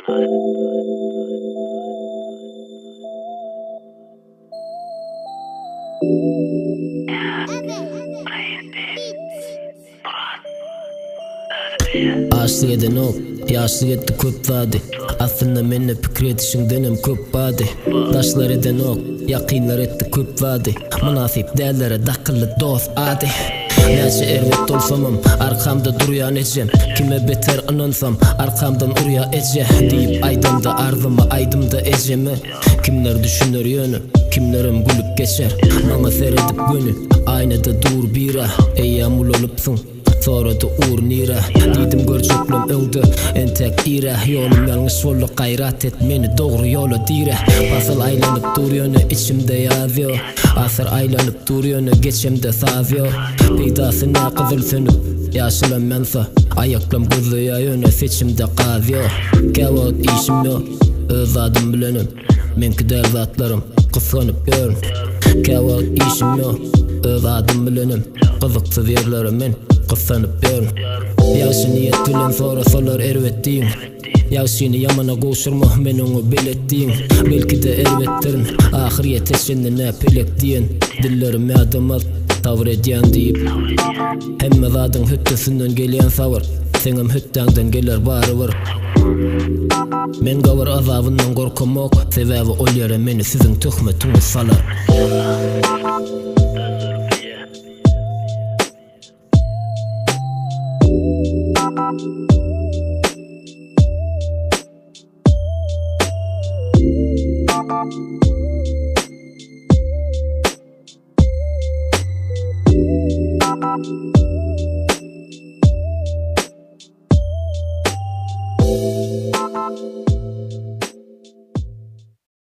Aşık eden ol, yaşlı etti köp vadi. Aslında meni pikir etişinden köp vadi. Taşlar eden ol, yakınlar etti köp vadi. Münafik değerlere dakıllı dost adi. Nece ervet olsamam, arkamda duruyan ecem. Kime beter anansam, arkamdan urya ece. Deyip aydımda ardımı, aydımda ecemi. Kimler düşünür yönü, kimlerim gülüp geçer. Bana seyredip gönü, aynada dur bira. Ey amul olupsun, sonra da uğur nira. Dedim görçöklüm öldü, entek ira. Yolum yanlış yolu gayrat et, meni doğru yolu dire. Basıl aylanıp duruyor, içimde yazıyor. Asır aylanıp duruyor, geçimde sazıyor. Peydasına kızıl sönüp, yaşılım mensa. Ayaklım gözüya yöne, seçimde kazıyor. Kavut işim yok, öz adım bilenim. Menki der zatlarım, kıskanıp görün. Kavut işim yok, öz adım bilenim. Kızıksız yerlerimin kıskanıp görün. Yaşı niyet bilen sonra solar ervettiğin. Yaşını yamana koşurma men onu belettiğin. Belki de ervettirin ahir yetişinine pelek diyen. Dillerim yadımaz tavır ediyen deyip. Hemme zadın hüttesinden gelen savır. Senim hüttenden gelir bari var. Men gavur azabından korkum ok. Sebebi ol yere meni sizin töhmetiniz salar.